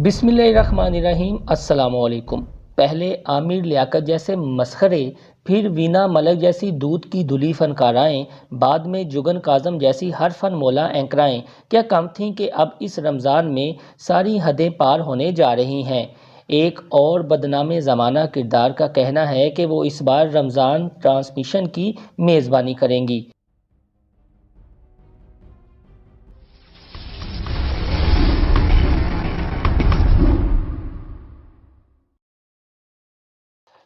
बिस्मिल्लाहिर्रहमानिर्रहीम। अस्सलामुअलैकुम। पहले आमिर लियाकत जैसे मसखरे, फिर वीना मलक जैसी दूध की धुली फनकाराएँ, बाद में जुगन काज़म जैसी हर फन मौला एंकराएँ क्या कम थीं कि अब इस रमज़ान में सारी हदें पार होने जा रही हैं। एक और बदनामे ज़माना किरदार का कहना है कि वो इस बार रमज़ान ट्रांसमिशन की मेज़बानी करेंगी।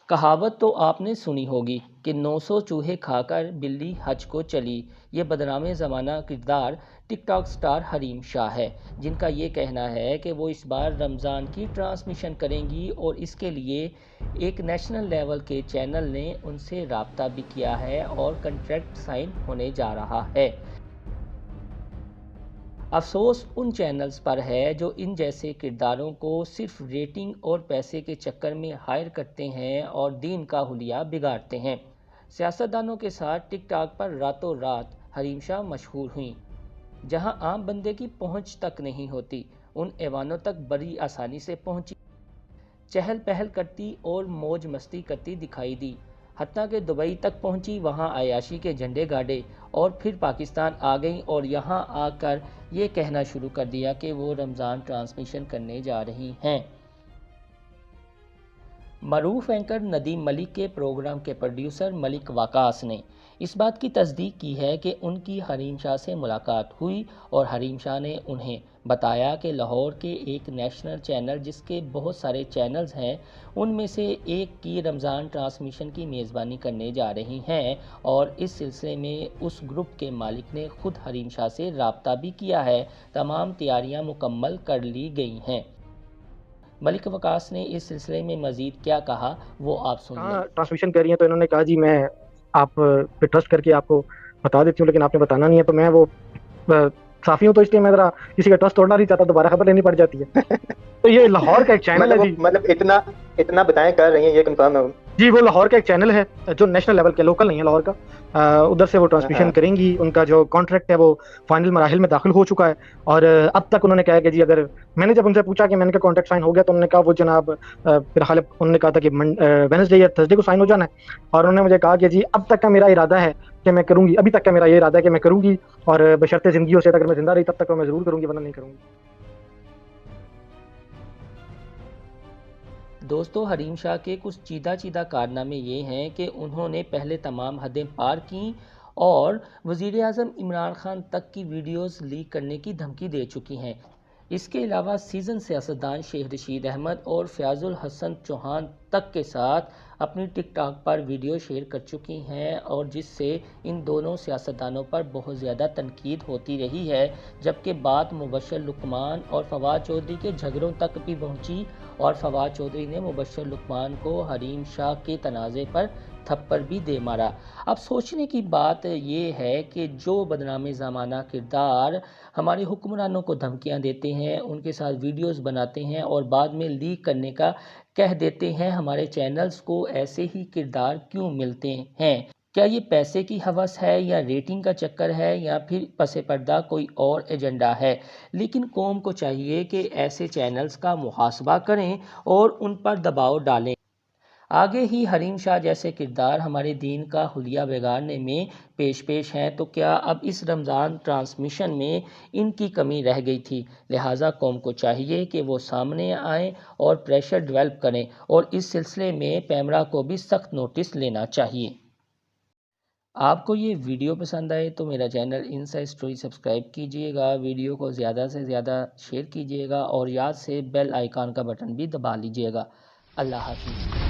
कहावत तो आपने सुनी होगी कि 900 चूहे खाकर बिल्ली हज को चली। ये बदनामे ज़माना किरदार टिकटॉक स्टार हरीम शाह है, जिनका ये कहना है कि वो इस बार रमज़ान की ट्रांसमिशन करेंगी और इसके लिए एक नेशनल लेवल के चैनल ने उनसे राब्ता भी किया है और कॉन्ट्रैक्ट साइन होने जा रहा है। अफसोस उन चैनल्स पर है जो इन जैसे किरदारों को सिर्फ रेटिंग और पैसे के चक्कर में हायर करते हैं और दीन का हुलिया बिगाड़ते हैं। सियासतदानों के साथ टिकटॉक पर रातों रात हरीम शाह मशहूर हुई। जहां आम बंदे की पहुंच तक नहीं होती, उन ऐवानों तक बड़ी आसानी से पहुंची, चहल पहल करती और मौज मस्ती करती दिखाई दी। हत्ता कि दुबई तक पहुंची, वहां अयाशी के झंडे गाड़े और फिर पाकिस्तान आ गई और यहां आकर ये कहना शुरू कर दिया कि वो रमज़ान ट्रांसमिशन करने जा रही हैं। मरूफ एंकर नदीम मलिक के प्रोग्राम के प्रोड्यूसर मलिक वकास ने इस बात की तस्दीक की है कि उनकी हरीम शाह से मुलाकात हुई और हरीम शाह ने उन्हें बताया कि लाहौर के एक नेशनल चैनल, जिसके बहुत सारे चैनल्स हैं, उनमें से एक की रमज़ान ट्रांसमिशन की मेज़बानी करने जा रही हैं और इस सिलसिले में उस ग्रुप के मालिक ने खुद हरीम शाह से राब्ता भी किया है। तमाम तैयारियां मुकम्मल कर ली गई हैं। मलिक वकास ने इस सिलसिले में मजीद क्या कहा, वो आप सुन लें। ट्रांसमिशन कर रही हैं तो इन्होंने कहा जी मैं आप पे ट्रस्ट करके आपको बता देती हूँ, लेकिन आपने बताना नहीं है। तो मैं वो साफी हूँ, तो इसलिए मैं जरा किसी का ट्रस्ट तोड़ना नहीं चाहता, दोबारा खबर लेनी पड़ जाती है। तो ये लाहौर का एक चैनल है जी। मतलब इतना इतना बताएं कर रही हैं, ये कंफर्म है। जी वो लाहौर का एक चैनल है जो नेशनल लेवल के, लोकल नहीं है लाहौर का। उधर से वो ट्रांसमिशन करेंगी। उनका जो कॉन्ट्रैक्ट है वो फाइनल मराहिल में दाखिल हो चुका है और अब तक उन्होंने कहा कि जी अगर मैंने जब उनसे पूछा कि मैंने का कॉन्ट्रैक्ट साइन हो गया, तो उन्होंने कहा वो जनाब फिर हाल उन्होंने कहा था कि वेडनेसडे या थर्सडे को साइन हो जाना है। और उन्होंने मुझे कहा कि जी अब तक का मेरा इरादा है कि मैं करूंगी, अभी तक का मेरा ये इरादा है कि मैं करूंगी और बशर्ते जिंदगी से, अगर मैं जिंदा रही तब तक मैं जरूर करूंगी, वरना नहीं करूंगी। दोस्तों, हरीम शाह के कुछ चीदा कारनामे ये हैं कि उन्होंने पहले तमाम हदें पार की और वज़ीर आज़म इमरान खान तक की वीडियोस लीक करने की धमकी दे चुकी हैं। इसके अलावा सीज़न सियासतदान शेख रशीद अहमद और फयाजुल हसन चौहान तक के साथ अपनी टिकटॉक पर वीडियो शेयर कर चुकी हैं और जिससे इन दोनों सियासतदानों पर बहुत ज़्यादा तनकीद होती रही है। जबकि बात मुबश्शिर लुकमान और फवाद चौधरी के झगड़ों तक भी पहुंची और फवाद चौधरी ने मुबश्शिर लुकमान को हरीम शाह के तनाज़े पर थप्पड़ भी दे मारा। अब सोचने की बात ये है कि जो बदनामे ज़माना किरदार हमारे हुक्मरानों को धमकियां देते हैं, उनके साथ वीडियोस बनाते हैं और बाद में लीक करने का कह देते हैं, हमारे चैनल्स को ऐसे ही किरदार क्यों मिलते हैं? क्या ये पैसे की हवस है या रेटिंग का चक्कर है या फिर पसे पर्दा कोई और एजेंडा है? लेकिन कौम को चाहिए कि ऐसे चैनल्स का मुहासबा करें और उन पर दबाव डालें। आगे ही हरीम शाह जैसे किरदार हमारे दीन का हुलिया बिगाड़ने में पेश हैं, तो क्या अब इस रमज़ान ट्रांसमिशन में इनकी कमी रह गई थी? लिहाजा कौम को चाहिए कि वो सामने आएँ और प्रेशर डेवलप करें और इस सिलसिले में पैमरा को भी सख्त नोटिस लेना चाहिए। आपको ये वीडियो पसंद आए तो मेरा चैनल इनसाइड स्टोरी सब्सक्राइब कीजिएगा, वीडियो को ज़्यादा से ज़्यादा शेयर कीजिएगा और याद से बेल आइकन का बटन भी दबा लीजिएगा। अल्लाह हाफिज़।